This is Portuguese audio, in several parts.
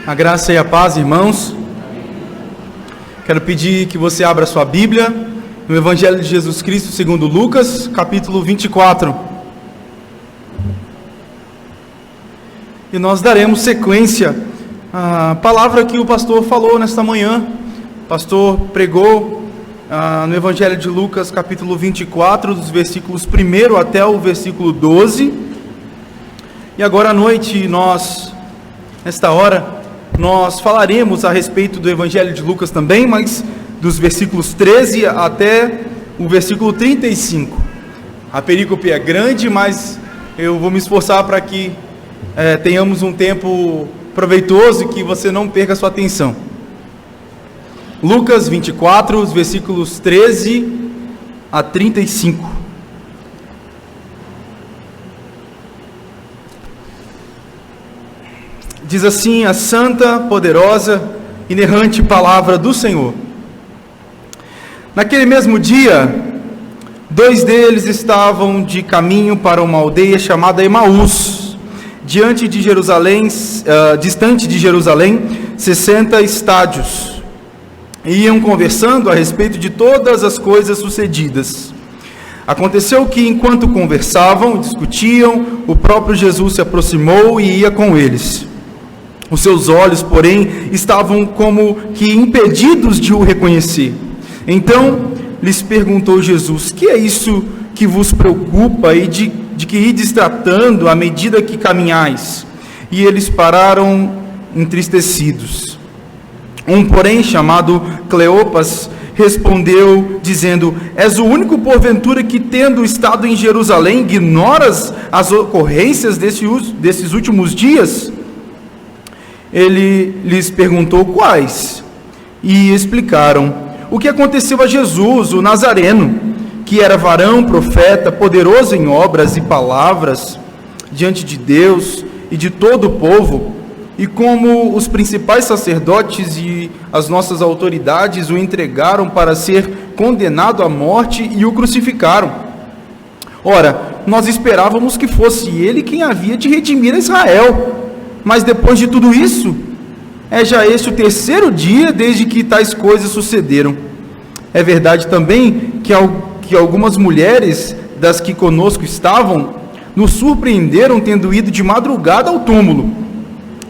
A graça e a paz, irmãos. Quero pedir que você abra sua Bíblia no Evangelho de Jesus Cristo segundo Lucas, capítulo 24. E nós daremos sequência à palavra que o pastor falou nesta manhã. O pastor pregou no Evangelho de Lucas, capítulo 24, dos versículos 1 até o versículo 12. E agora à noite, nesta hora, nós falaremos a respeito do Evangelho de Lucas também, mas dos versículos 13 até o versículo 35. A perícope é grande, mas eu vou me esforçar para que tenhamos um tempo proveitoso e que você não perca a sua atenção. Lucas 24, os versículos 13 a 35. Diz assim a santa, poderosa, inerrante palavra do Senhor. Naquele mesmo dia, 2 deles estavam de caminho para uma aldeia chamada Emaús, distante de Jerusalém, 60 estádios. E iam conversando a respeito de todas as coisas sucedidas. Aconteceu que, enquanto conversavam e discutiam, o próprio Jesus se aproximou e ia com eles. Os seus olhos, porém, estavam como que impedidos de o reconhecer. Então lhes perguntou Jesus: que é isso que vos preocupa e de que ides tratando à medida que caminhais? E eles pararam entristecidos. Um, porém, chamado Cleopas, respondeu, dizendo: és o único, porventura, que, tendo estado em Jerusalém, ignoras as ocorrências desses últimos dias? Ele lhes perguntou quais, e explicaram o que aconteceu a Jesus, o Nazareno, que era varão, profeta, poderoso em obras e palavras diante de Deus e de todo o povo, e como os principais sacerdotes e as nossas autoridades o entregaram para ser condenado à morte e o crucificaram. Ora, nós esperávamos que fosse ele quem havia de redimir a Israel. Mas depois de tudo isso, é já este o 3º dia desde que tais coisas sucederam. É verdade também que algumas mulheres das que conosco estavam nos surpreenderam tendo ido de madrugada ao túmulo.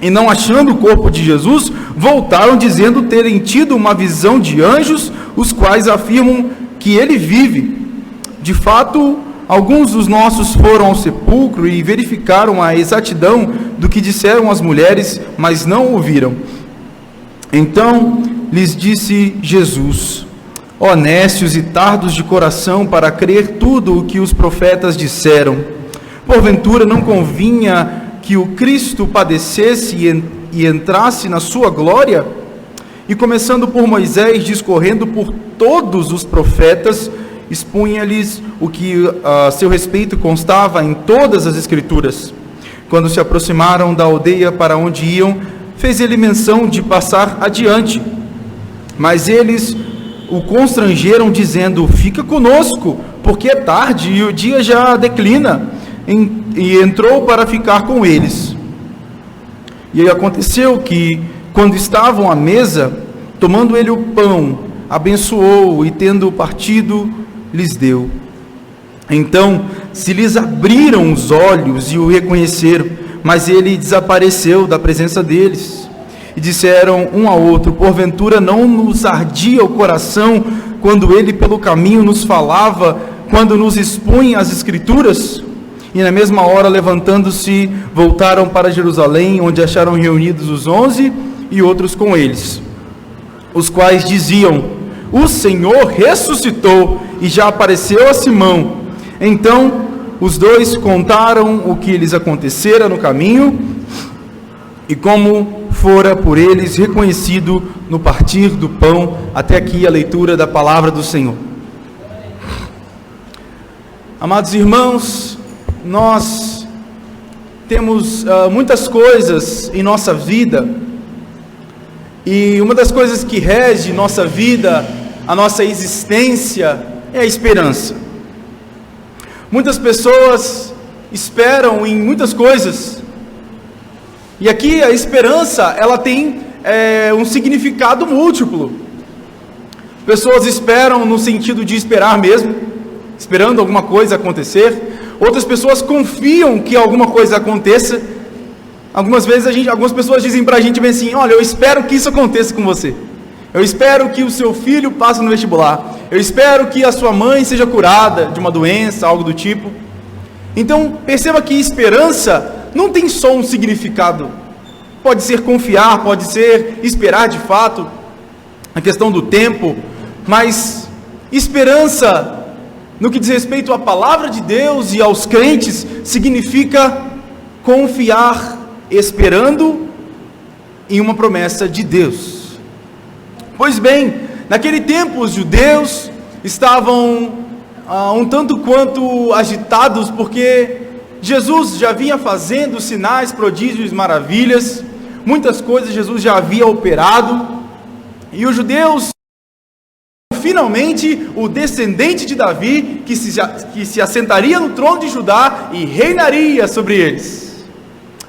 E não achando o corpo de Jesus, voltaram dizendo terem tido uma visão de anjos, os quais afirmam que ele vive. De fato, alguns dos nossos foram ao sepulcro e verificaram a exatidão do que disseram as mulheres, mas não ouviram. Então lhes disse Jesus: ó nécios e tardos de coração para crer tudo o que os profetas disseram. Porventura não convinha que o Cristo padecesse e entrasse na sua glória? E começando por Moisés, discorrendo por todos os profetas, expunha-lhes o que a seu respeito constava em todas as Escrituras. Quando se aproximaram da aldeia para onde iam, fez ele menção de passar adiante. Mas eles o constrangeram, dizendo: fica conosco, porque é tarde e o dia já declina. E entrou para ficar com eles. E aí aconteceu que, quando estavam à mesa, tomando ele o pão, abençoou e, tendo partido, lhes deu. Então se lhes abriram os olhos e o reconheceram, mas ele desapareceu da presença deles. E disseram um ao outro: porventura não nos ardia o coração quando ele pelo caminho nos falava, quando nos expunha as Escrituras? E na mesma hora, levantando-se, voltaram para Jerusalém, onde acharam reunidos os 11 e outros com eles, os quais diziam: o Senhor ressuscitou e já apareceu a Simão. Então os 2 contaram o que lhes acontecera no caminho e como fora por eles reconhecido no partir do pão. Até aqui a leitura da palavra do Senhor. Amados irmãos, nós temos muitas coisas em nossa vida, e uma das coisas que rege nossa vida, a nossa existência, é a esperança. Muitas pessoas esperam em muitas coisas, E aqui a esperança, ela tem um significado múltiplo. Pessoas esperam no sentido de esperar mesmo, esperando alguma coisa acontecer. Outras pessoas confiam que alguma coisa aconteça. Algumas pessoas dizem pra gente bem assim: olha, eu espero que isso aconteça com você. Eu espero que o seu filho passe no vestibular. Eu espero que a sua mãe seja curada de uma doença, algo do tipo. Então, perceba que esperança não tem só um significado. Pode ser confiar, pode ser esperar de fato, a questão do tempo, mas esperança, no que diz respeito à palavra de Deus e aos crentes, significa confiar, esperando em uma promessa de Deus. Pois bem, naquele tempo os judeus estavam um tanto quanto agitados, porque Jesus já vinha fazendo sinais, prodígios, maravilhas, muitas coisas Jesus já havia operado, e os judeus, finalmente, o descendente de Davi, que se assentaria no trono de Judá e reinaria sobre eles.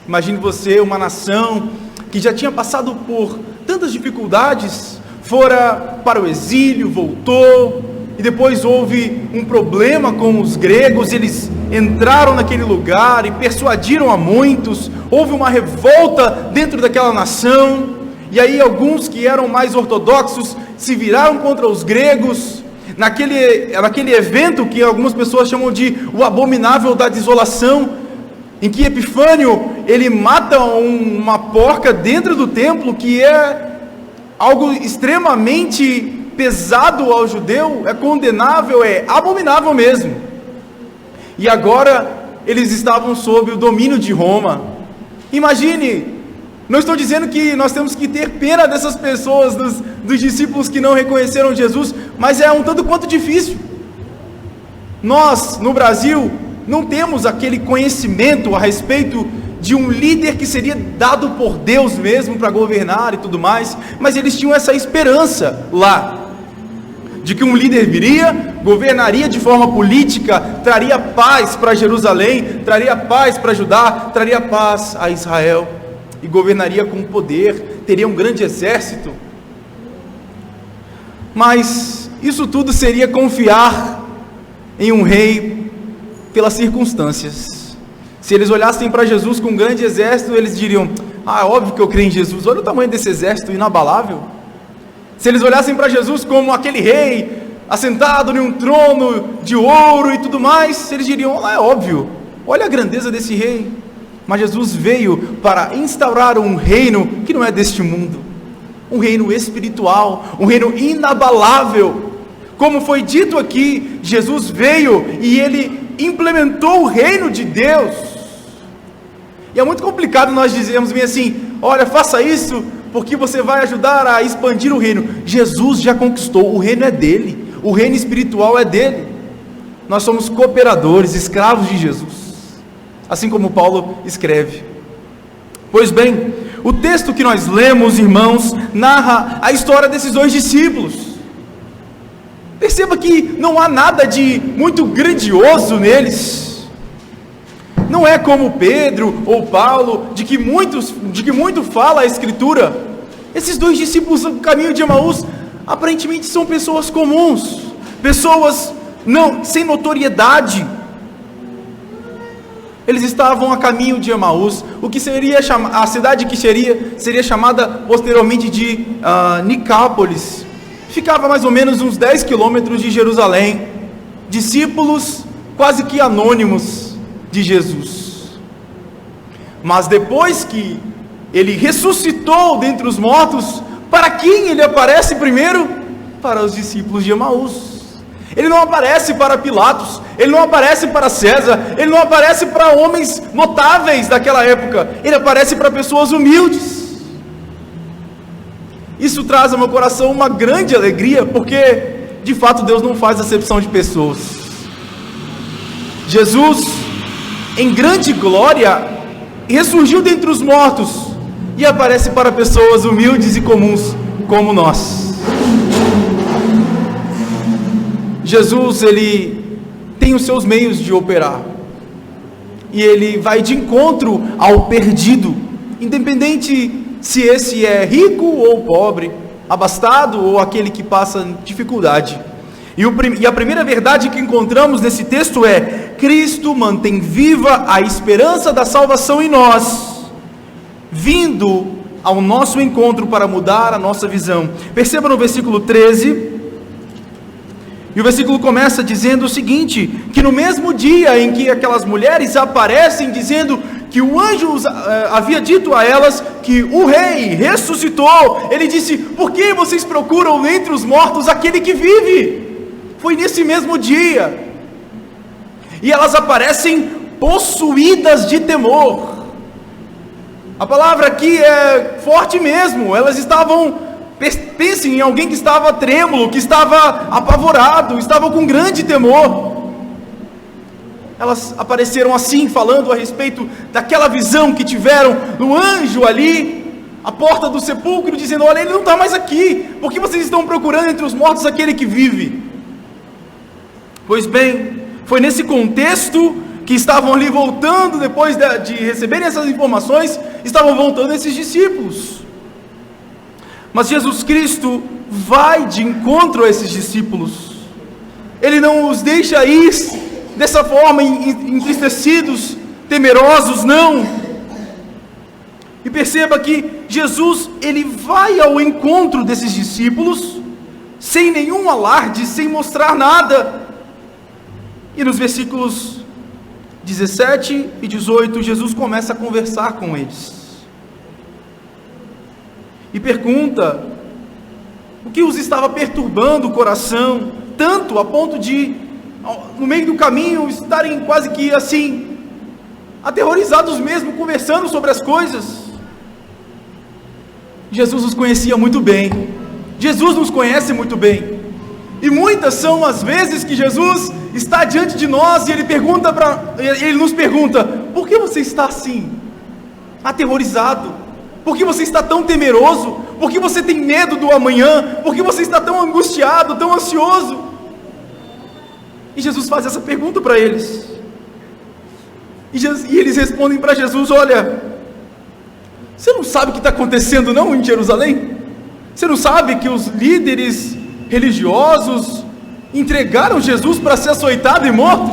Imagine você, uma nação que já tinha passado por tantas dificuldades, fora para o exílio, voltou, e depois houve um problema com os gregos, eles entraram naquele lugar e persuadiram a muitos, houve uma revolta dentro daquela nação, e aí alguns que eram mais ortodoxos se viraram contra os gregos, naquele evento que algumas pessoas chamam de o abominável da desolação, em que Epifânio, ele mata uma porca dentro do templo, que é algo extremamente pesado ao judeu, é condenável, é abominável mesmo. E agora eles estavam sob o domínio de Roma. Imagine, não estou dizendo que nós temos que ter pena dessas pessoas, dos discípulos que não reconheceram Jesus, mas é um tanto quanto difícil. Nós, no Brasil, não temos aquele conhecimento a respeito de um líder que seria dado por Deus mesmo para governar e tudo mais, mas eles tinham essa esperança lá, de que um líder viria, governaria de forma política, traria paz para Jerusalém, traria paz para Judá, traria paz a Israel, e governaria com poder, teria um grande exército. Mas isso tudo seria confiar em um rei pelas circunstâncias. Se eles olhassem para Jesus com um grande exército, eles diriam: é óbvio que eu creio em Jesus, olha o tamanho desse exército inabalável. Se eles olhassem para Jesus como aquele rei, assentado em um trono de ouro e tudo mais, eles diriam: é óbvio, olha a grandeza desse rei. Mas Jesus veio para instaurar um reino que não é deste mundo, um reino espiritual, um reino inabalável. Como foi dito aqui, Jesus veio e ele implementou o reino de Deus. E é muito complicado nós dizermos bem assim: olha, faça isso porque você vai ajudar a expandir o reino. Jesus já conquistou, o reino é dele, o reino espiritual é dele. Nós somos cooperadores, escravos de Jesus, assim como Paulo escreve. Pois bem, o texto que nós lemos, irmãos, narra a história desses dois discípulos. Perceba que não há nada de muito grandioso neles. Não é como Pedro ou Paulo, de que muito fala a Escritura. Esses dois discípulos do caminho de Emaús, aparentemente são pessoas comuns, pessoas sem notoriedade. Eles estavam a caminho de Emaús, o que seria a cidade que seria chamada posteriormente de Nicápolis. Ficava mais ou menos uns 10 quilômetros de Jerusalém. Discípulos quase que anônimos de Jesus. Mas depois que ele ressuscitou dentre os mortos, para quem ele aparece primeiro? Para os discípulos de Emaús. Ele não aparece para Pilatos, ele não aparece para César, ele não aparece para homens notáveis daquela época, ele aparece para pessoas humildes. Isso traz ao meu coração uma grande alegria, porque de fato Deus não faz acepção de pessoas. Jesus, em grande glória, ressurgiu dentre os mortos e aparece para pessoas humildes e comuns como nós. Jesus, ele tem os seus meios de operar, e ele vai de encontro ao perdido, independente se esse é rico ou pobre, abastado ou aquele que passa dificuldade. E a primeira verdade que encontramos nesse texto é: Cristo mantém viva a esperança da salvação em nós, vindo ao nosso encontro para mudar a nossa visão. Perceba no versículo 13, e o versículo começa dizendo o seguinte: que no mesmo dia em que aquelas mulheres aparecem dizendo que o anjo havia dito a elas que o rei ressuscitou, ele disse: por que vocês procuram entre os mortos aquele que vive? Foi nesse mesmo dia, e elas aparecem possuídas de temor. A palavra aqui é forte mesmo. Elas estavam, pensem em alguém que estava trêmulo, que estava apavorado, estava com grande temor. Elas apareceram assim, falando a respeito daquela visão que tiveram no anjo ali, à porta do sepulcro, dizendo: olha, ele não está mais aqui, por que vocês estão procurando entre os mortos aquele que vive? Pois bem, foi nesse contexto que estavam ali voltando, depois de receberem essas informações, estavam voltando esses discípulos. Mas Jesus Cristo vai de encontro a esses discípulos. Ele não os deixa ir dessa forma, entristecidos, temerosos, não. E perceba que Jesus, ele vai ao encontro desses discípulos, sem nenhum alarde, sem mostrar nada. E nos versículos 17 e 18, Jesus começa a conversar com eles. E pergunta o que os estava perturbando o coração, tanto a ponto de, no meio do caminho, estarem quase que assim, aterrorizados mesmo, conversando sobre as coisas. Jesus os conhecia muito bem. Jesus nos conhece muito bem. E muitas são as vezes que Jesus está diante de nós e Ele nos pergunta: por que você está assim, aterrorizado? Por que você está tão temeroso? Por que você tem medo do amanhã? Por que você está tão angustiado, tão ansioso? E Jesus faz essa pergunta para eles. E eles respondem para Jesus: olha, você não sabe o que está acontecendo não em Jerusalém? Você não sabe que os líderes religiosos entregaram Jesus para ser açoitado e morto?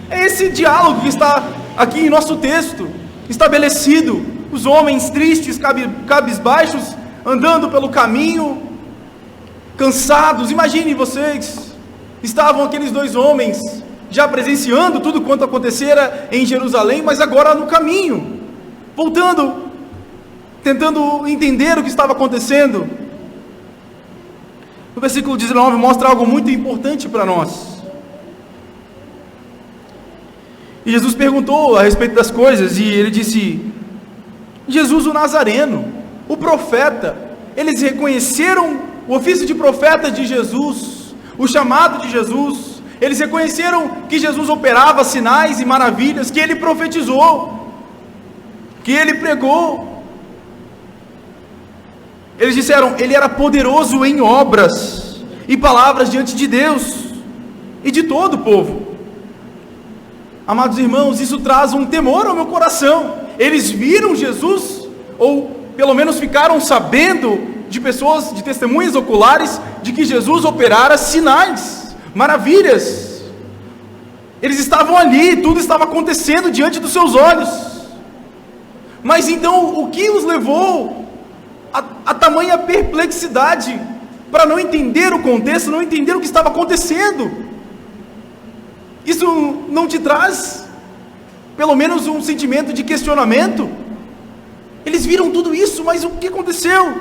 É esse diálogo que está aqui em nosso texto, estabelecido. Os homens tristes, cabisbaixos, andando pelo caminho, cansados. Imagine vocês, estavam aqueles dois homens, já presenciando tudo quanto acontecera em Jerusalém, mas agora no caminho, voltando, tentando entender o que estava acontecendo. O versículo 19 mostra algo muito importante para nós. E Jesus perguntou a respeito das coisas, e ele disse: Jesus o Nazareno, o profeta. Eles reconheceram o ofício de profeta de Jesus, o chamado de Jesus. Eles reconheceram que Jesus operava sinais e maravilhas, que ele profetizou, que ele pregou. Eles disseram: ele era poderoso em obras e palavras diante de Deus e de todo o povo. Amados irmãos, isso traz um temor ao meu coração. Eles viram Jesus, ou pelo menos ficaram sabendo de pessoas, de testemunhas oculares, de que Jesus operara sinais, maravilhas. Eles estavam ali, tudo estava acontecendo diante dos seus olhos. Mas então, o que os levou a tamanha perplexidade, para não entender o contexto, não entender o que estava acontecendo? Isso não te traz pelo menos um sentimento de questionamento? Eles viram tudo isso, mas o que aconteceu?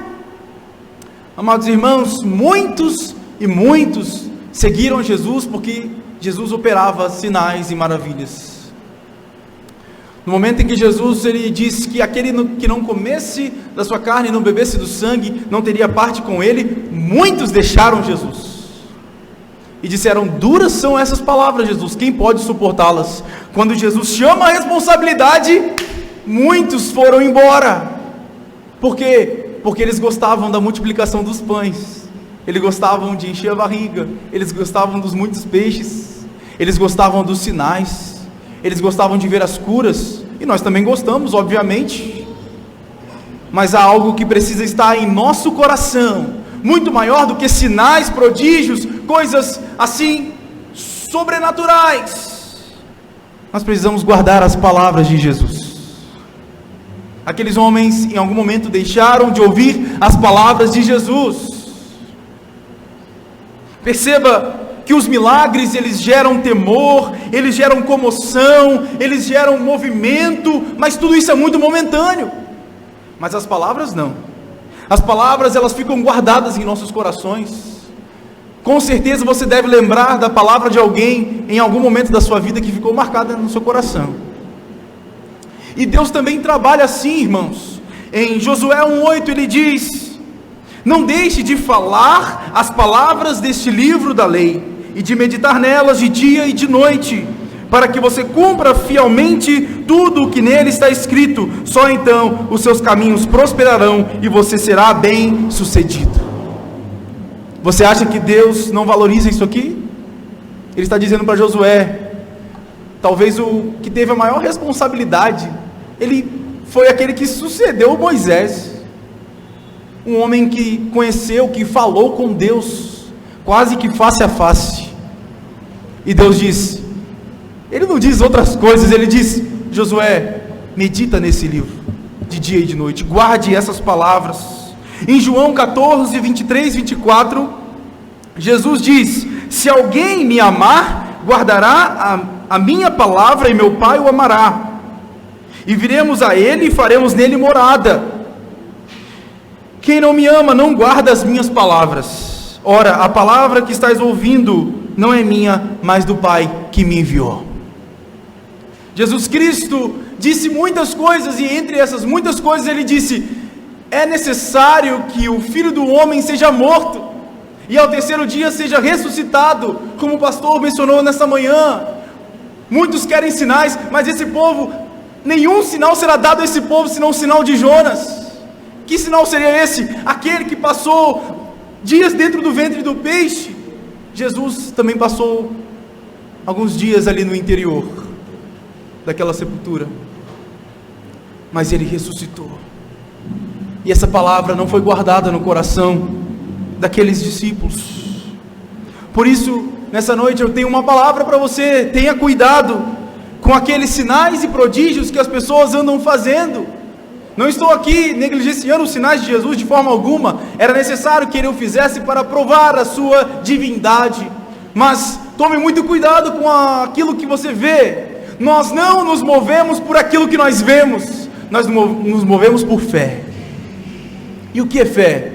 Amados irmãos, muitos e muitos seguiram Jesus porque Jesus operava sinais e maravilhas. No momento em que Jesus ele disse que aquele que não comesse da sua carne e não bebesse do sangue não teria parte com ele, muitos deixaram Jesus e disseram: duras são essas palavras, Jesus, quem pode suportá-las? Quando Jesus chama a responsabilidade, muitos foram embora. Por quê? Porque eles gostavam da multiplicação dos pães, eles gostavam de encher a barriga, eles gostavam dos muitos peixes, eles gostavam dos sinais, eles gostavam de ver as curas, e nós também gostamos, obviamente. mas há algo que precisa estar em nosso coração, muito maior do que sinais, prodígios, coisas assim sobrenaturais. Nós precisamos guardar as palavras de Jesus. Aqueles homens em algum momento deixaram de ouvir as palavras de Jesus. Perceba que os milagres, eles geram temor, eles geram comoção, eles geram movimento, mas tudo isso é muito momentâneo. Mas as palavras não. As palavras, elas ficam guardadas em nossos corações. Com certeza você deve lembrar da palavra de alguém em algum momento da sua vida que ficou marcada no seu coração. E Deus também trabalha assim, irmãos. Em Josué 1:8 ele diz: não deixe de falar as palavras deste livro da lei, e de meditar nelas de dia e de noite, para que você cumpra fielmente tudo o que nele está escrito. Só então os seus caminhos prosperarão e você será bem sucedido. Você acha que Deus não valoriza isso aqui? Ele está dizendo para Josué, talvez o que teve a maior responsabilidade, ele foi aquele que sucedeu Moisés, um homem que conheceu, que falou com Deus, quase que face a face. E Deus diz, ele não diz outras coisas, ele diz: Josué, medita nesse livro, de dia e de noite, guarde essas palavras. Em João 14, 23, 24, Jesus diz: se alguém me amar, guardará a minha palavra, e meu Pai o amará, e viremos a ele e faremos nele morada. Quem não me ama, não guarda as minhas palavras. Ora, a palavra que estás ouvindo não é minha, mas do Pai que me enviou. Jesus Cristo disse muitas coisas, e entre essas muitas coisas ele disse: é necessário que o Filho do Homem seja morto, e ao terceiro dia seja ressuscitado, como o pastor mencionou nessa manhã. Muitos querem sinais, mas esse povo, nenhum sinal será dado a esse povo, senão o sinal de Jonas. Que sinal seria esse? Aquele que passou dias dentro do ventre do peixe. Jesus também passou alguns dias ali no interior daquela sepultura, mas ele ressuscitou, e essa palavra não foi guardada no coração daqueles discípulos. Por isso, nessa noite eu tenho uma palavra para você: tenha cuidado com aqueles sinais e prodígios que as pessoas andam fazendo. Não estou aqui negligenciando os sinais de Jesus de forma alguma, era necessário que ele o fizesse para provar a sua divindade, mas tome muito cuidado com aquilo que você vê. Nós não nos movemos por aquilo que nós vemos, nós nos movemos por fé. E o que é fé?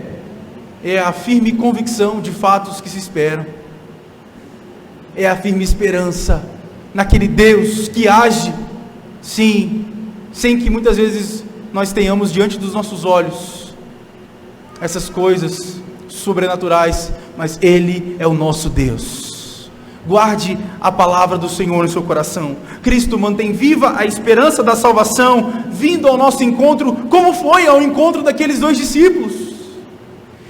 É a firme convicção de fatos que se esperam, é a firme esperança naquele Deus que age, sim, sem que muitas vezes nós tenhamos diante dos nossos olhos essas coisas sobrenaturais, mas Ele é o nosso Deus. Guarde a palavra do Senhor no seu coração. Cristo mantém viva a esperança da salvação, vindo ao nosso encontro, como foi ao encontro daqueles dois discípulos.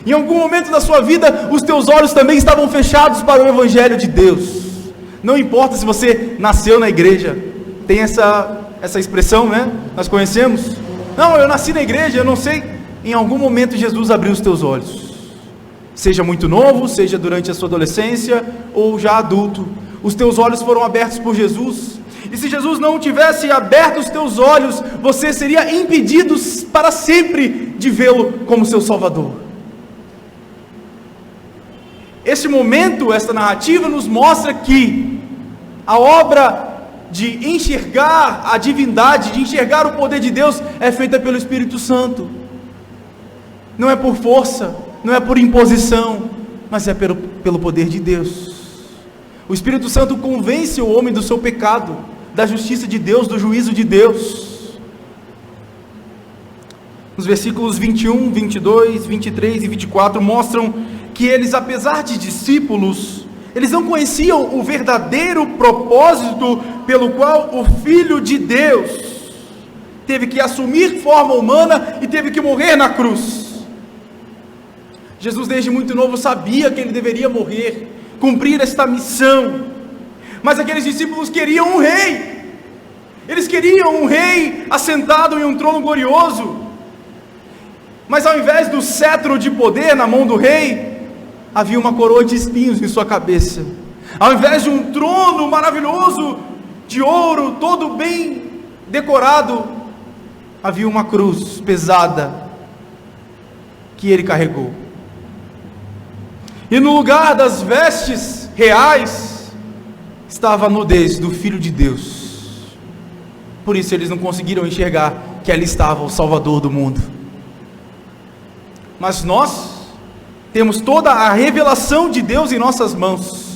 Em algum momento da sua vida, os teus olhos também estavam fechados para o Evangelho de Deus. Não importa se você nasceu na igreja, tem essa expressão, né? Nós conhecemos. Não, eu nasci na igreja, eu não sei. Em algum momento Jesus abriu os teus olhos. Seja muito novo, seja durante a sua adolescência ou já adulto, os teus olhos foram abertos por Jesus. E se Jesus não tivesse aberto os teus olhos, você seria impedido para sempre de vê-lo como seu Salvador. Este momento, esta narrativa nos mostra que a obra de enxergar a divindade, de enxergar o poder de Deus, é feita pelo Espírito Santo. Não é por força, não é por imposição, mas é pelo poder de Deus. O Espírito Santo convence o homem do seu pecado, da justiça de Deus, do juízo de Deus. Os versículos 21, 22, 23 e 24 mostram que eles, apesar de discípulos, eles não conheciam o verdadeiro propósito pelo qual o Filho de Deus teve que assumir forma humana e teve que morrer na cruz. Jesus desde muito novo sabia que ele deveria morrer, cumprir esta missão, mas aqueles discípulos queriam um rei, eles queriam um rei assentado em um trono glorioso, Mas ao invés do cetro de poder na mão do rei, havia uma coroa de espinhos em sua cabeça. Ao invés de um trono maravilhoso de ouro, todo bem decorado, havia uma cruz pesada que ele carregou. E no lugar das vestes reais estava a nudez do Filho de Deus. Por isso eles não conseguiram enxergar que ali estava o Salvador do mundo. Mas nós temos toda a revelação de Deus em nossas mãos.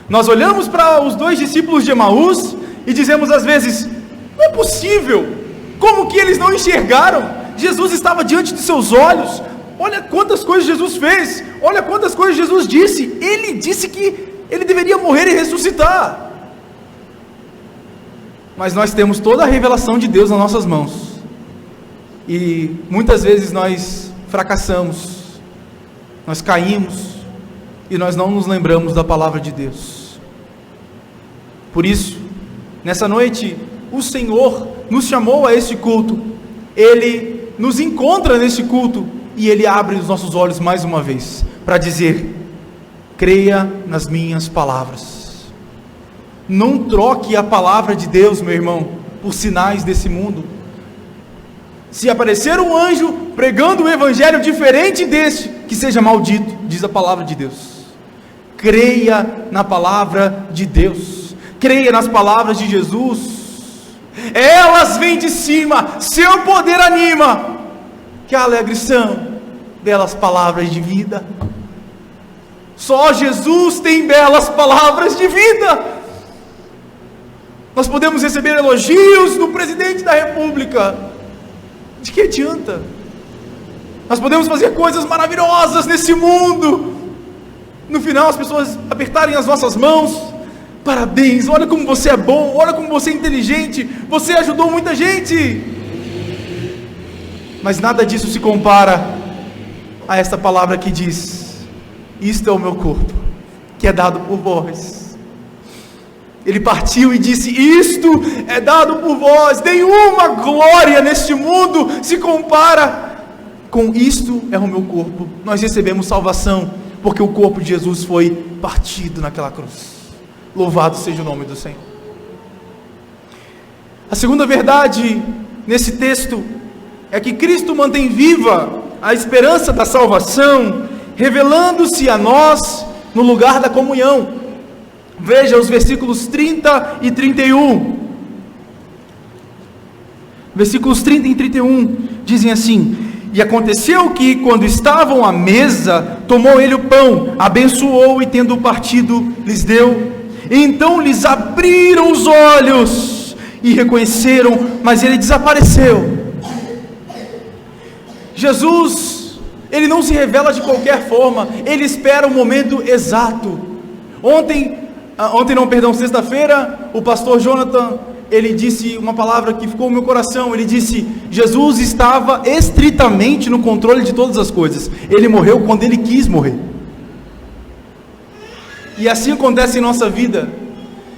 Nós olhamos para os 2 discípulos de Emaús e dizemos às vezes: não é possível, como que eles não enxergaram? Jesus estava diante de seus olhos, olha quantas coisas Jesus fez, olha quantas coisas Jesus disse. Ele disse que ele deveria morrer e ressuscitar. Mas nós temos toda a revelação de Deus nas nossas mãos, e muitas vezes nós fracassamos, nós caímos, e nós não nos lembramos da palavra de Deus. Por isso, nessa noite, o Senhor nos chamou a este culto, Ele nos encontra neste culto, e Ele abre os nossos olhos mais uma vez, para dizer: creia nas minhas palavras. Não troque a palavra de Deus, meu irmão, por sinais desse mundo. Se aparecer um anjo pregando um evangelho diferente deste, que seja maldito, diz a palavra de Deus. Creia na palavra de Deus, creia nas palavras de Jesus. Elas vêm de cima, seu poder anima. Que alegres são belas palavras de vida. Só Jesus tem belas palavras de vida. Nós podemos receber elogios do presidente da república, de que adianta? Nós podemos fazer coisas maravilhosas nesse mundo, no final as pessoas apertarem as nossas mãos: parabéns, olha como você é bom, olha como você é inteligente, você ajudou muita gente. Mas nada disso se compara a esta palavra que diz: isto é o meu corpo, que é dado por vós. Ele partiu e disse: isto é dado por vós. Nenhuma glória neste mundo se compara com isto é o meu corpo. Nós recebemos salvação porque o corpo de Jesus foi partido naquela cruz. Louvado seja o nome do Senhor. A segunda verdade nesse texto é que Cristo mantém viva a esperança da salvação, revelando-se a nós no lugar da comunhão. Veja os versículos 30 e 31. Versículos 30 e 31 dizem assim: e aconteceu que, quando estavam à mesa, tomou ele o pão, abençoou e, tendo partido, lhes deu. E então lhes abriram os olhos e reconheceram, mas ele desapareceu. Jesus, ele não se revela de qualquer forma, ele espera o momento exato. Sexta-feira, o pastor Jonathan, ele disse uma palavra que ficou no meu coração. Ele disse: Jesus estava estritamente no controle de todas as coisas. Ele morreu quando ele quis morrer. E assim acontece em nossa vida.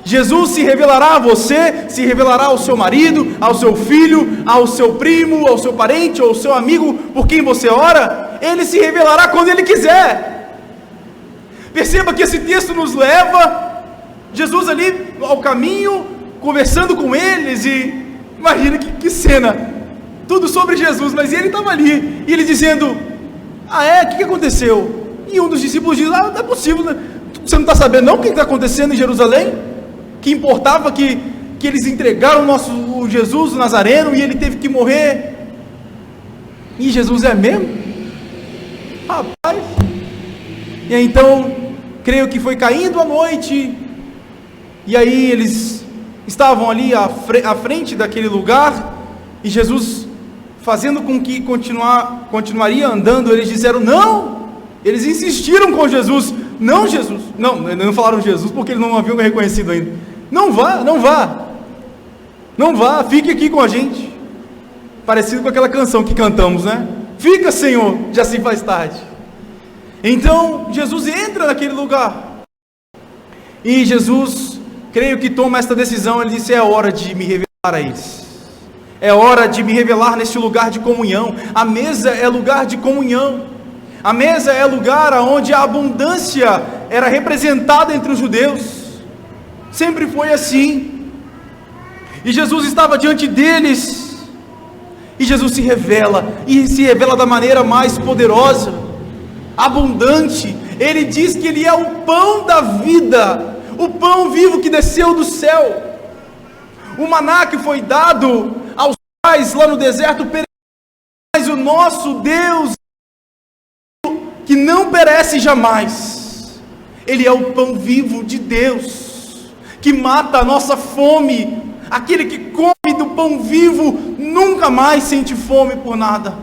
Jesus se revelará a você, se revelará ao seu marido, ao seu filho, ao seu primo, ao seu parente, ou ao seu amigo por quem você ora. Ele se revelará quando ele quiser. Perceba que esse texto nos leva Jesus ali ao caminho, conversando com eles, e imagina que cena, tudo sobre Jesus, mas ele estava ali, e ele dizendo: o que aconteceu? E um dos discípulos diz: não é possível, né? Você não está sabendo não o que está acontecendo em Jerusalém? Que importava que eles entregaram o Jesus, o Nazareno, e ele teve que morrer? E Jesus é mesmo? Rapaz! E aí, então, creio que foi caindo a noite, e aí eles estavam ali à frente daquele lugar, e Jesus, fazendo com que continuaria andando, eles disseram: não. Eles insistiram com Jesus: não, Jesus, não falaram Jesus porque eles não haviam reconhecido ainda. Não vá, fique aqui com a gente. Parecido com aquela canção que cantamos, né? Fica, Senhor, já se faz tarde. Então Jesus entra naquele lugar, e Jesus, creio que toma esta decisão. Ele disse: é hora de me revelar a eles, É hora de me revelar neste lugar de comunhão. A mesa é lugar de comunhão. A mesa é lugar onde a abundância era representada entre os judeus. Sempre foi assim. E Jesus estava diante deles. E Jesus se revela. E se revela da maneira mais poderosa, abundante. Ele diz que Ele é o pão da vida, o pão vivo que desceu do céu. O maná que foi dado aos pais lá no deserto, mas o nosso Deus, que não perece jamais, Ele é o pão vivo de Deus, que mata a nossa fome. Aquele que come do pão vivo nunca mais sente fome por nada.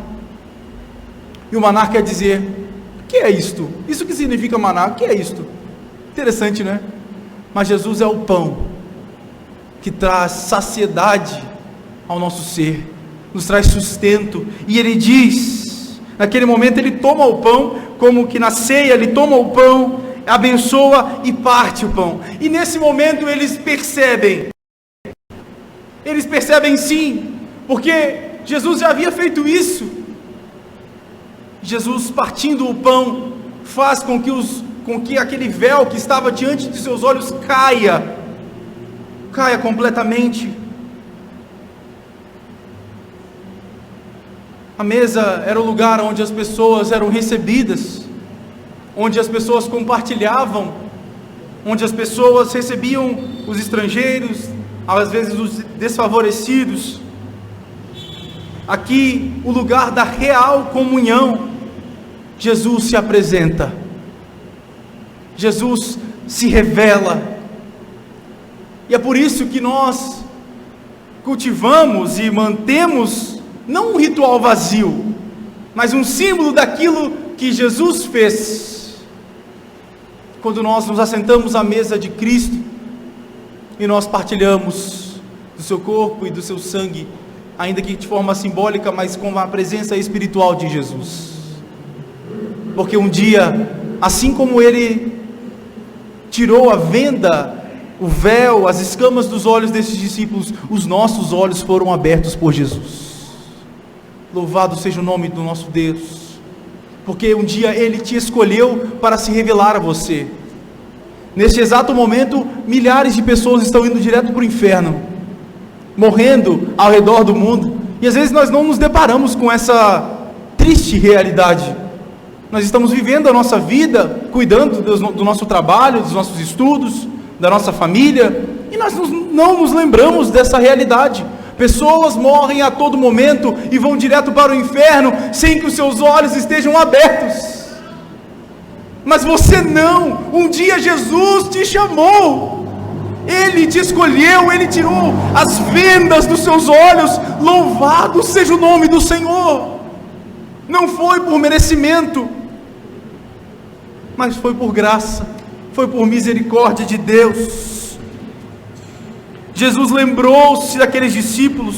E o maná quer dizer: o que é isto? Isso que significa maná? O que é isto? Interessante, né? Mas Jesus é o pão que traz saciedade ao nosso ser, nos traz sustento. E Ele diz, naquele momento Ele toma o pão, como que na ceia Ele toma o pão, abençoa e parte o pão. E nesse momento eles percebem sim, porque Jesus já havia feito isso. Jesus, partindo o pão, faz com que aquele véu que estava diante de seus olhos caia completamente. A mesa era o lugar onde as pessoas eram recebidas, onde as pessoas compartilhavam, onde as pessoas recebiam os estrangeiros, às vezes os desfavorecidos. Aqui, o lugar da real comunhão. Jesus se apresenta, Jesus se revela, e é por isso que nós cultivamos e mantemos, não um ritual vazio, mas um símbolo daquilo que Jesus fez, quando nós nos assentamos à mesa de Cristo, e nós partilhamos do seu corpo e do seu sangue, ainda que de forma simbólica, mas com a presença espiritual de Jesus. Porque um dia, assim como Ele tirou a venda, o véu, as escamas dos olhos desses discípulos, os nossos olhos foram abertos por Jesus. Louvado seja o nome do nosso Deus, porque um dia Ele te escolheu para se revelar a você. Neste exato momento, milhares de pessoas estão indo direto para o inferno, morrendo ao redor do mundo, e às vezes nós não nos deparamos com essa triste realidade. Nós estamos vivendo a nossa vida, cuidando do nosso trabalho, dos nossos estudos, da nossa família, e nós não nos lembramos dessa realidade. Pessoas morrem a todo momento e vão direto para o inferno, sem que os seus olhos estejam abertos. Mas você não. Um dia Jesus te chamou, Ele te escolheu, Ele tirou as vendas dos seus olhos. Louvado seja o nome do Senhor. Não foi por merecimento, mas foi por graça, foi por misericórdia de Deus. Jesus lembrou-se daqueles discípulos,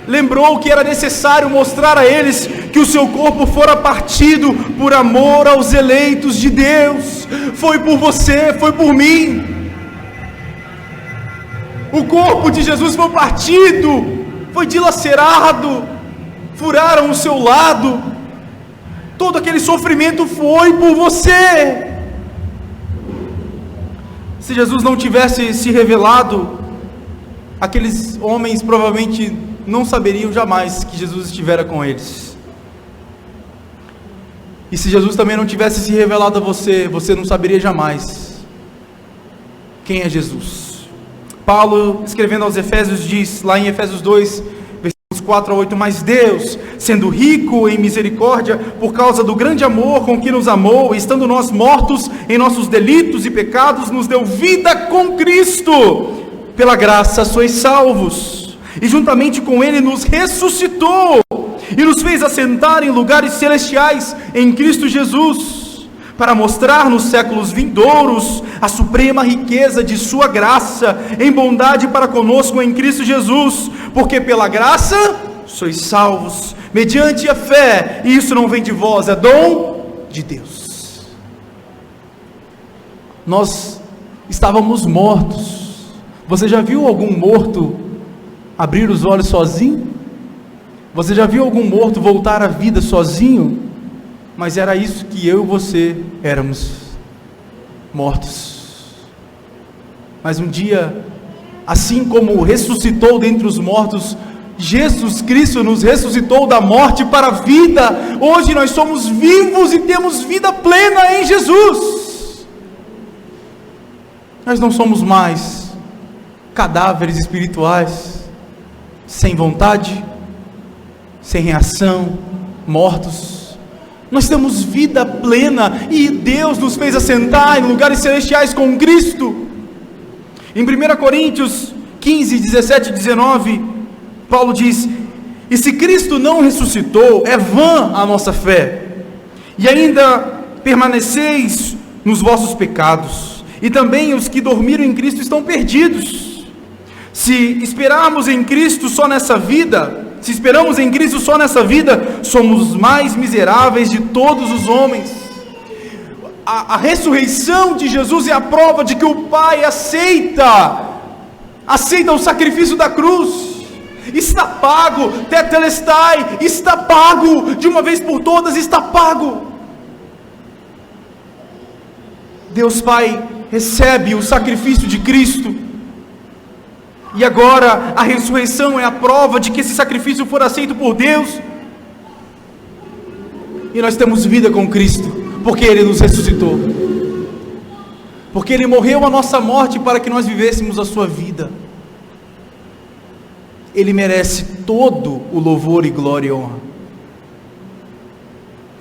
lembrou que era necessário mostrar a eles que o seu corpo fora partido por amor aos eleitos de Deus. Foi por você, foi por mim. O corpo de Jesus foi partido, foi dilacerado, furaram o seu lado. Todo aquele sofrimento foi por você. Se Jesus não tivesse se revelado, aqueles homens provavelmente não saberiam jamais que Jesus estivera com eles. E se Jesus também não tivesse se revelado a você, você não saberia jamais quem é Jesus. Paulo, escrevendo aos Efésios, diz lá em Efésios 2, versículos 4 a 8, mas Deus, sendo rico em misericórdia, por causa do grande amor com que nos amou, estando nós mortos em nossos delitos e pecados, nos deu vida com Cristo. Pela graça sois salvos, e juntamente com Ele nos ressuscitou, e nos fez assentar em lugares celestiais em Cristo Jesus, para mostrar nos séculos vindouros a suprema riqueza de sua graça, em bondade para conosco em Cristo Jesus, porque pela graça sois salvos, mediante a fé, e isso não vem de vós, é dom de Deus. Nós estávamos mortos. Você já viu algum morto abrir os olhos sozinho? Você já viu algum morto voltar à vida sozinho? Mas era isso que eu e você éramos, mortos. Mas um dia, assim como ressuscitou dentre os mortos, Jesus Cristo nos ressuscitou da morte para a vida. Hoje nós somos vivos e temos vida plena em Jesus. Nós não somos mais cadáveres espirituais, sem vontade, sem reação, mortos. Nós temos vida plena e Deus nos fez assentar em lugares celestiais com Cristo. Em 1 Coríntios 15, 17 e 19, Paulo diz: e se Cristo não ressuscitou, é vã a nossa fé, e ainda permaneceis nos vossos pecados, e também os que dormiram em Cristo estão perdidos. Se esperarmos em Cristo só nessa vida, se esperamos em Cristo só nessa vida, somos os mais miseráveis de todos os homens. A ressurreição de Jesus é a prova de que o Pai aceita o sacrifício da cruz. Está pago, tetelestai, está pago, de uma vez por todas está pago. Deus Pai recebe o sacrifício de Cristo, e agora a ressurreição é a prova de que esse sacrifício foi aceito por Deus, e nós temos vida com Cristo, porque Ele nos ressuscitou, porque Ele morreu a nossa morte para que nós vivêssemos a sua vida. Ele merece todo o louvor e glória e honra.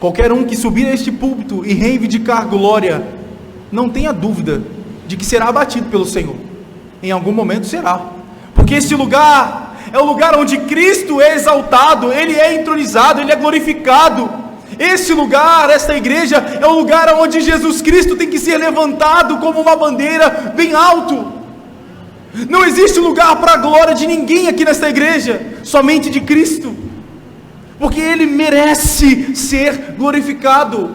Qualquer um que subir a este púlpito e reivindicar glória, não tenha dúvida de que será abatido pelo Senhor. Em algum momento será, porque este lugar é o lugar onde Cristo é exaltado, Ele é entronizado, Ele é glorificado. Este lugar, esta igreja, é o lugar onde Jesus Cristo tem que ser levantado como uma bandeira bem alto. Não existe lugar para a glória de ninguém aqui nesta igreja, somente de Cristo, porque Ele merece ser glorificado.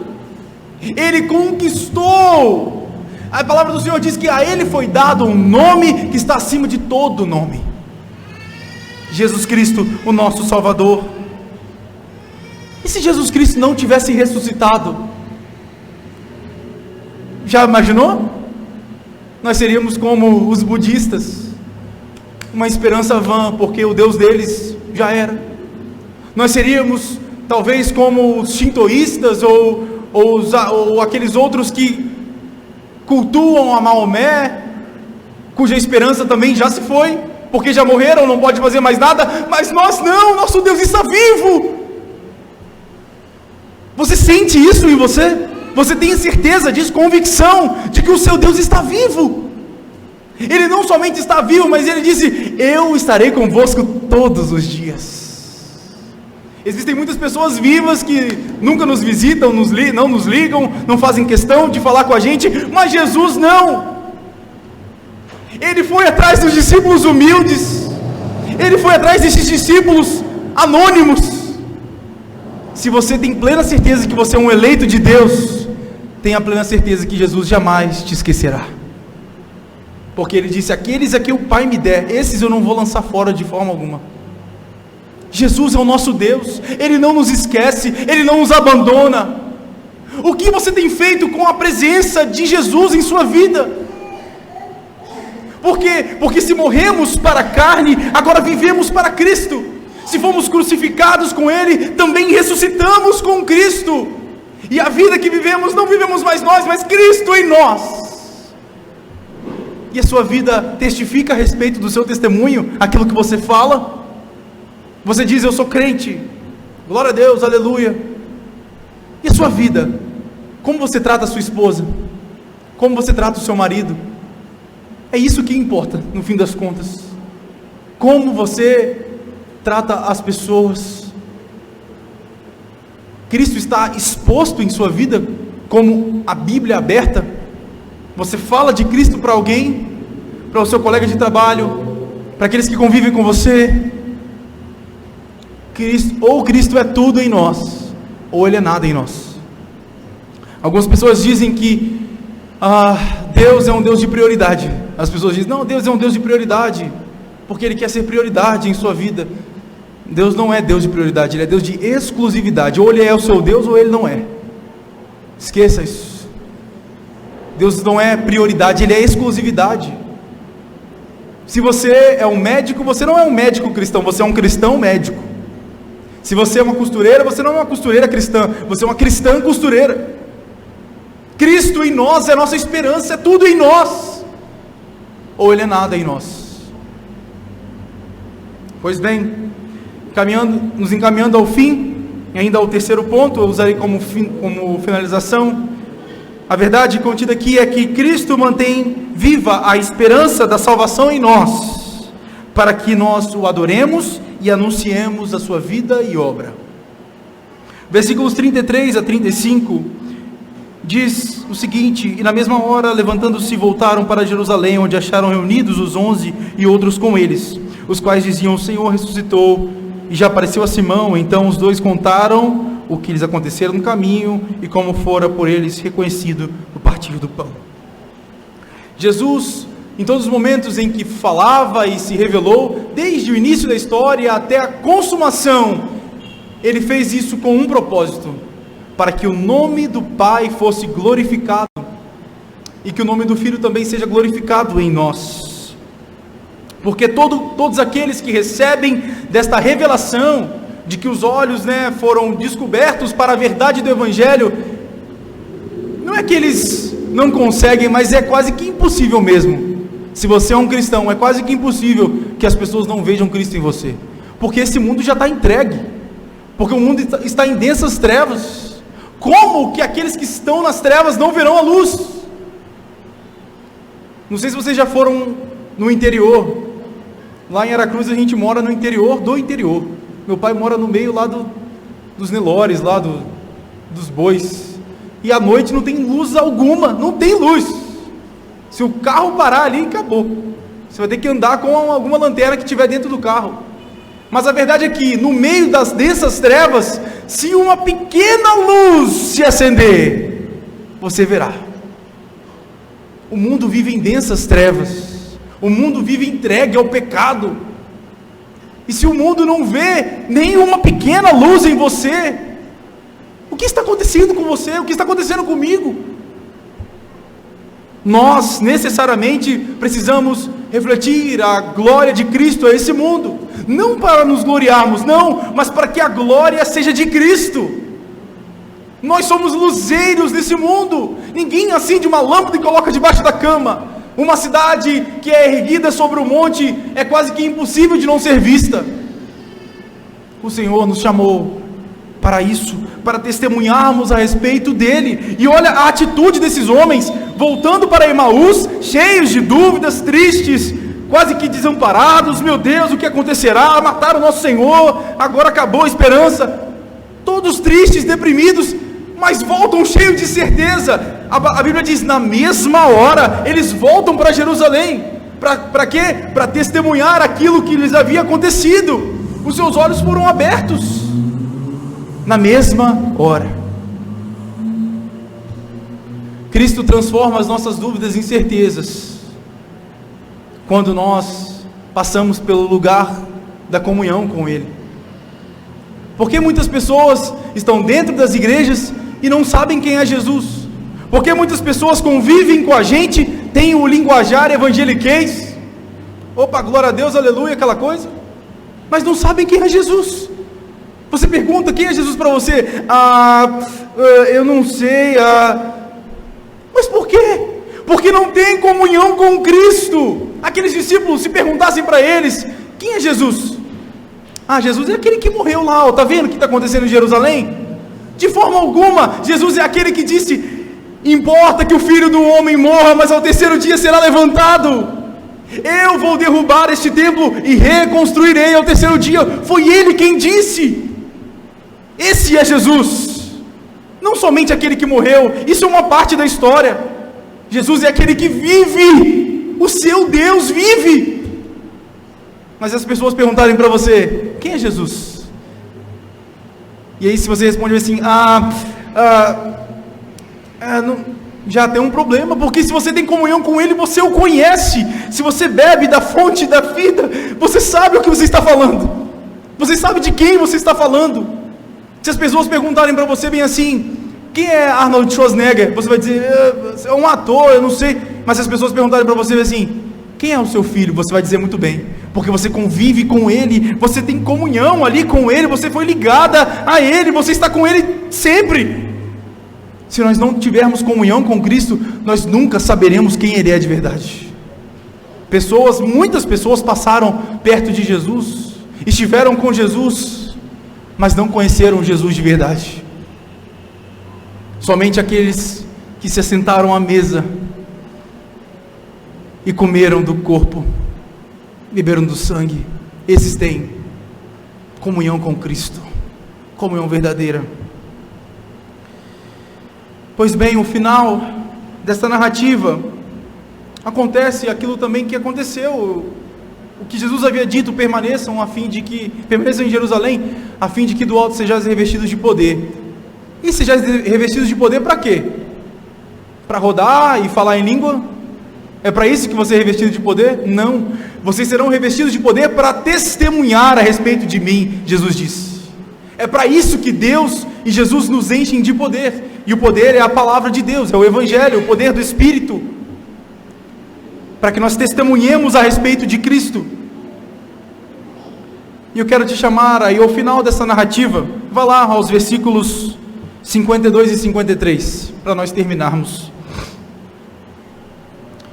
Ele conquistou. A palavra do Senhor diz que a Ele foi dado um nome que está acima de todo nome: Jesus Cristo, o nosso Salvador. E se Jesus Cristo não tivesse ressuscitado? Já imaginou? Nós seríamos como os budistas, uma esperança vã, porque o Deus deles já era. Nós seríamos talvez como os shintoístas ou aqueles outros que cultuam a Maomé, cuja esperança também já se foi, porque já morreram, não pode fazer mais nada. Mas nós não, nosso Deus está vivo. Você sente isso em você? Você tem certeza disso, convicção de que o seu Deus está vivo? Ele não somente está vivo, mas Ele disse: eu estarei convosco todos os dias. Existem muitas pessoas vivas que nunca nos visitam, não nos ligam, não fazem questão de falar com a gente, mas Jesus não. Ele foi atrás dos discípulos humildes, Ele foi atrás desses discípulos anônimos. Se você tem plena certeza que você é um eleito de Deus, tenha plena certeza que Jesus jamais te esquecerá, porque Ele disse: aqueles a que o Pai me der, esses eu não vou lançar fora de forma alguma. Jesus é o nosso Deus, Ele não nos esquece, Ele não nos abandona. O que você tem feito com a presença de Jesus em sua vida? Por quê? Porque se morremos para a carne, agora vivemos para Cristo. Se fomos crucificados com Ele, também ressuscitamos com Cristo. E a vida que vivemos, não vivemos mais nós, mas Cristo em nós. E a sua vida testifica a respeito do seu testemunho, aquilo que você fala. Você diz: eu sou crente, glória a Deus, aleluia. E a sua vida? Como você trata a sua esposa? Como você trata o seu marido? É isso que importa, no fim das contas. Como você trata as pessoas. Cristo está exposto em sua vida, como a Bíblia aberta. Você fala de Cristo para alguém, para o seu colega de trabalho, para aqueles que convivem com você. Cristo é tudo em nós, ou Ele é nada em nós. Algumas pessoas dizem que Deus é um Deus de prioridade. As pessoas dizem: não, Deus é um Deus de prioridade. porque Ele quer ser prioridade em sua vida. Deus não é Deus de prioridade, Ele é Deus de exclusividade. Ou Ele é o seu Deus ou Ele não é. Esqueça isso. Deus não é prioridade, Ele é exclusividade. Se você é um médico, você não é um médico cristão, você é um cristão médico. Se você é uma costureira, você não é uma costureira cristã, você é uma cristã costureira. Cristo em nós é a nossa esperança, é tudo em nós. Ou Ele é nada em nós. Pois bem, nos encaminhando ao fim, e ainda ao terceiro ponto, eu usarei como finalização. A verdade contida aqui é que Cristo mantém viva a esperança da salvação em nós, para que nós o adoremos e anunciemos a sua vida e obra. Versículos 33 a 35 diz o seguinte: e na mesma hora, levantando-se, voltaram para Jerusalém, onde acharam reunidos os 11 e outros com eles, os quais diziam: o Senhor ressuscitou e já apareceu a Simão. Então os dois contaram o que lhes acontecera no caminho e como fora por eles reconhecido no partir do pão. Jesus, em todos os momentos em que falava e se revelou, desde o início da história até a consumação, Ele fez isso com um propósito: para que o nome do Pai fosse glorificado e que o nome do Filho também seja glorificado em nós. Porque todos aqueles que recebem desta revelação, de que os olhos foram descobertos para a verdade do Evangelho, não é que eles não conseguem, mas é quase que impossível mesmo. Se você é um cristão, é quase que impossível que as pessoas não vejam Cristo em você, porque esse mundo já está entregue, porque o mundo está em densas trevas. Como que aqueles que estão nas trevas não verão a luz? Não sei se vocês já foram no interior. Lá em Aracruz a gente mora no interior do interior. Meu pai mora no meio lá dos Nelores, lá dos bois. E à noite não tem luz alguma, não tem luz. Se o carro parar ali, acabou. Você vai ter que andar com alguma lanterna que tiver dentro do carro. Mas a verdade é que no meio das densas trevas, se uma pequena luz se acender, você verá. O mundo vive em densas trevas. O mundo vive entregue ao pecado. E se o mundo não vê nenhuma pequena luz em você, o que está acontecendo com você? O que está acontecendo comigo? Nós necessariamente precisamos refletir a glória de Cristo a esse mundo, não para nos gloriarmos, não, mas para que a glória seja de Cristo. Nós somos luzeiros nesse mundo. Ninguém acende uma lâmpada e coloca debaixo da cama. Uma cidade que é erguida sobre o monte é quase que impossível de não ser vista. O Senhor nos chamou para isso, para testemunharmos a respeito dele. E olha a atitude desses homens, voltando para Emaús, cheios de dúvidas, tristes, quase que desamparados. Meu Deus, o que acontecerá? Mataram o nosso Senhor, agora acabou a esperança. Todos tristes, deprimidos, mas voltam cheios de certeza. A Bíblia diz: na mesma hora eles voltam para Jerusalém. Para quê? Para testemunhar aquilo que lhes havia acontecido. Os seus olhos foram abertos na mesma hora. Cristo transforma as nossas dúvidas em certezas quando nós passamos pelo lugar da comunhão com Ele. Porque muitas pessoas estão dentro das igrejas e não sabem quem é Jesus. Porque muitas pessoas convivem com a gente, têm o linguajar evangeliquez, opa, glória a Deus, aleluia, aquela coisa, mas não sabem quem é Jesus. Você pergunta: quem é Jesus para você? Eu não sei. Mas por quê? Porque não tem comunhão com Cristo. Aqueles discípulos, se perguntassem para eles: quem é Jesus? Jesus é aquele que morreu lá, está vendo o que está acontecendo em Jerusalém? De forma alguma. Jesus é aquele que disse: importa que o Filho do Homem morra, mas ao terceiro dia será levantado. Eu vou derrubar este templo e reconstruirei ao terceiro dia. Foi Ele quem disse. Esse é Jesus. Não somente aquele que morreu, isso é uma parte da história. Jesus é aquele que vive. O seu Deus vive. Mas as pessoas perguntarem para você: quem é Jesus? E aí se você responde assim: já tem um problema, porque se você tem comunhão com Ele, você o conhece. Se você bebe da fonte da vida, você sabe o que você está falando, você sabe de quem você está falando. Se as pessoas perguntarem para você bem assim, quem é Arnold Schwarzenegger? Você vai dizer, é um ator, eu não sei. Mas se as pessoas perguntarem para você assim, quem é o seu filho? Você vai dizer muito bem, porque você convive com ele, você tem comunhão ali com ele, você foi ligada a ele, você está com ele sempre. Se nós não tivermos comunhão com Cristo, nós nunca saberemos quem Ele é de verdade. Muitas pessoas passaram perto de Jesus, estiveram com Jesus, mas não conheceram Jesus de verdade. Somente aqueles que se assentaram à mesa e comeram do corpo, beberam do sangue, esses têm comunhão com Cristo, comunhão verdadeira. Pois bem, o final desta narrativa, acontece aquilo também que aconteceu, o que Jesus havia dito, permaneçam em Jerusalém, a fim de que do alto sejais revestidos de poder. E sejais revestidos de poder para quê? Para rodar e falar em língua? É para isso que você é revestido de poder? Não, vocês serão revestidos de poder para testemunhar a respeito de mim, Jesus disse. É para isso que Deus e Jesus nos enchem de poder. E o poder é a palavra de Deus, é o Evangelho, o poder do Espírito, para que nós testemunhemos a respeito de Cristo. E eu quero te chamar aí ao final dessa narrativa, vá lá aos versículos 52 e 53, para nós terminarmos.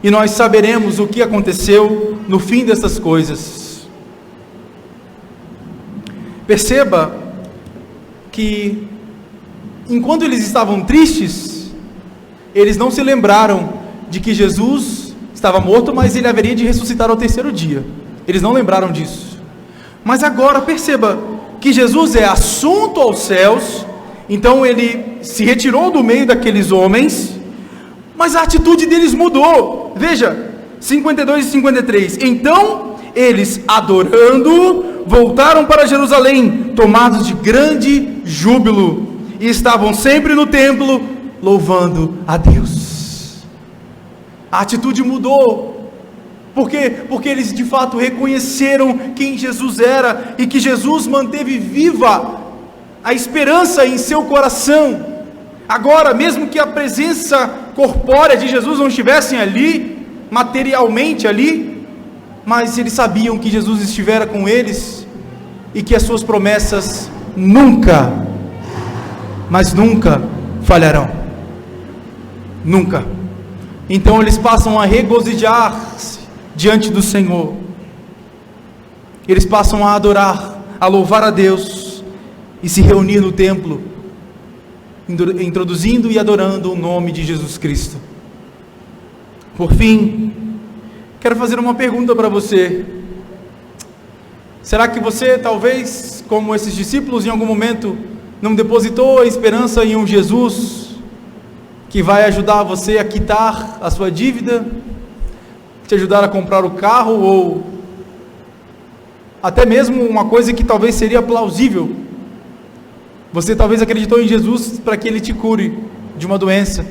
E nós saberemos o que aconteceu no fim dessas coisas. Perceba que enquanto eles estavam tristes, eles não se lembraram de que Jesus estava morto, mas ele haveria de ressuscitar ao terceiro dia. Eles não lembraram disso. Mas agora perceba que Jesus é assunto aos céus, então ele se retirou do meio daqueles homens, mas a atitude deles mudou. Veja, 52 e 53. Então eles, adorando, voltaram para Jerusalém, tomados de grande júbilo, e estavam sempre no templo, louvando a Deus. A atitude mudou. Por quê? Porque eles de fato reconheceram quem Jesus era, e que Jesus manteve viva a esperança em seu coração. Agora, mesmo que a presença corpórea de Jesus não estivesse ali, materialmente ali, mas eles sabiam que Jesus estivera com eles, e que as suas promessas nunca, mas nunca falharão. Nunca. Então eles passam a regozijar-se diante do Senhor. Eles passam a adorar, a louvar a Deus e se reunir no templo, introduzindo e adorando o nome de Jesus Cristo. Por fim, quero fazer uma pergunta para você. Será que você, talvez, como esses discípulos, em algum momento não depositou a esperança em um Jesus que vai ajudar você a quitar a sua dívida, te ajudar a comprar o carro, ou até mesmo uma coisa que talvez seria plausível? Você talvez acreditou em Jesus para que Ele te cure de uma doença.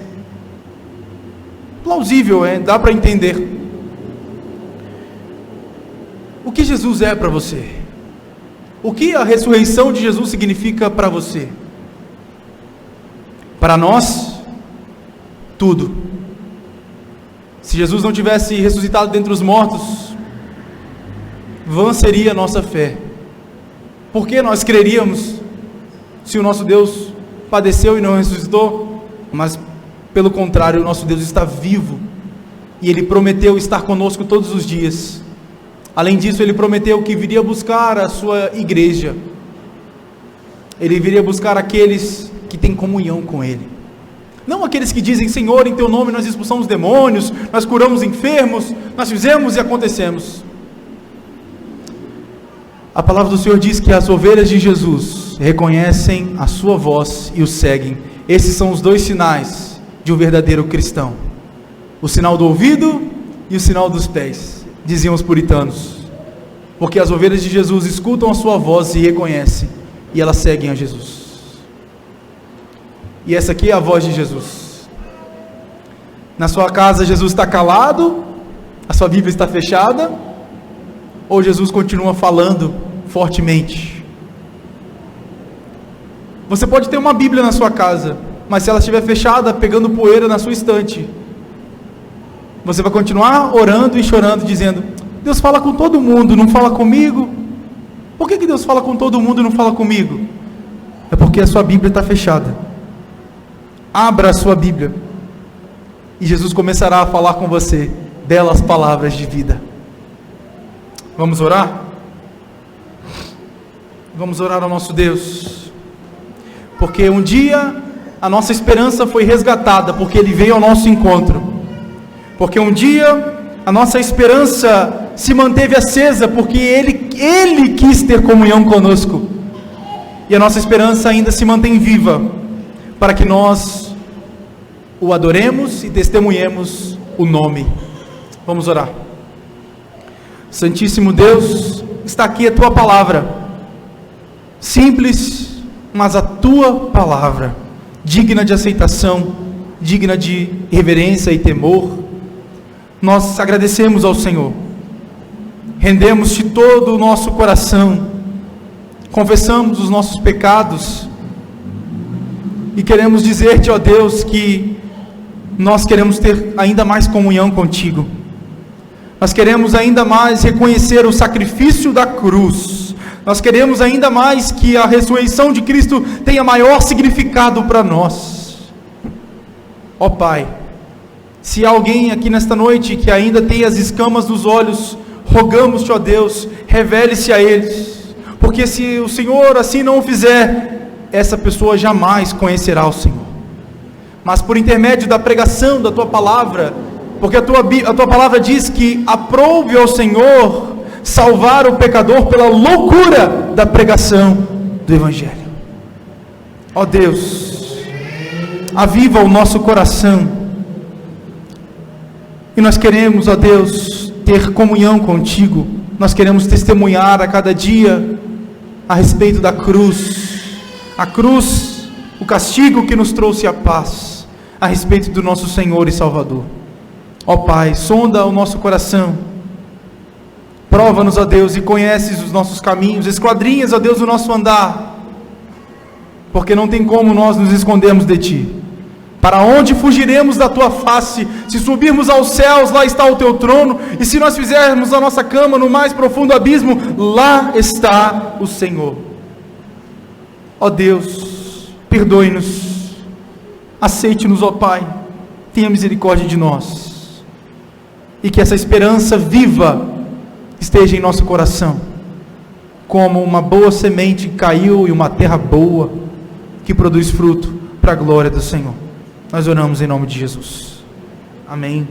Plausível, dá para entender. O que Jesus é para você? O que a ressurreição de Jesus significa para você? Para nós, tudo. Se Jesus não tivesse ressuscitado dentre os mortos, vã seria a nossa fé. Por que nós creríamos se o nosso Deus padeceu e não ressuscitou? Mas pelo contrário, o nosso Deus está vivo, e Ele prometeu estar conosco todos os dias. Além disso, Ele prometeu que viria buscar a sua igreja. Ele viria buscar aqueles que têm comunhão com Ele, não aqueles que dizem: Senhor, em Teu nome nós expulsamos demônios, nós curamos enfermos, nós fizemos e acontecemos. A palavra do Senhor diz que as ovelhas de Jesus reconhecem a sua voz e o seguem. Esses são os dois sinais de um verdadeiro cristão: o sinal do ouvido e o sinal dos pés, diziam os puritanos, porque as ovelhas de Jesus escutam a sua voz e reconhecem, e elas seguem a Jesus. E essa aqui é a voz de Jesus. Na sua casa Jesus está calado, a sua Bíblia está fechada, ou Jesus continua falando fortemente? Você pode ter uma Bíblia na sua casa, mas se ela estiver fechada, pegando poeira na sua estante, você vai continuar orando e chorando, dizendo: Deus fala com todo mundo, não fala comigo. Por que Deus fala com todo mundo e não fala comigo? É porque a sua Bíblia está fechada. Abra a sua Bíblia e Jesus começará a falar com você belas palavras de vida. Vamos orar? Vamos orar ao nosso Deus, porque um dia a nossa esperança foi resgatada, porque Ele veio ao nosso encontro. Porque um dia a nossa esperança se manteve acesa, porque Ele quis ter comunhão conosco. E a nossa esperança ainda se mantém viva, para que nós o adoremos e testemunhemos o nome. Vamos orar. Santíssimo Deus, está aqui a Tua palavra, simples, mas a Tua palavra, digna de aceitação, digna de reverência e temor. Nós agradecemos ao Senhor, rendemos-te todo o nosso coração, confessamos os nossos pecados e queremos dizer-te, ó Deus, que nós queremos ter ainda mais comunhão contigo. Nós queremos ainda mais reconhecer o sacrifício da cruz. Nós queremos ainda mais que a ressurreição de Cristo tenha maior significado para nós. Ó Pai, se há alguém aqui nesta noite que ainda tem as escamas dos olhos, rogamos-te, ó Deus, revele-se a eles, porque se o Senhor assim não o fizer, essa pessoa jamais conhecerá o Senhor. Mas por intermédio da pregação da Tua palavra, porque a tua palavra diz que aprouve ao Senhor salvar o pecador pela loucura da pregação do Evangelho. Ó Deus, aviva o nosso coração, e nós queremos, ó Deus, ter comunhão contigo. Nós queremos testemunhar a cada dia a respeito da cruz, a cruz, o castigo que nos trouxe a paz, a respeito do nosso Senhor e Salvador. Ó Pai, sonda o nosso coração, prova-nos, ó Deus, e conheces os nossos caminhos, esquadrinhas, ó Deus, o nosso andar, porque não tem como nós nos escondermos de Ti. Para onde fugiremos da Tua face? Se subirmos aos céus, lá está o Teu trono, e se nós fizermos a nossa cama no mais profundo abismo, lá está o Senhor. Ó Deus, perdoe-nos, aceite-nos, ó Pai, tenha misericórdia de nós, e que essa esperança viva esteja em nosso coração, como uma boa semente que caiu em uma terra boa, que produz fruto para a glória do Senhor. Nós oramos em nome de Jesus. Amém.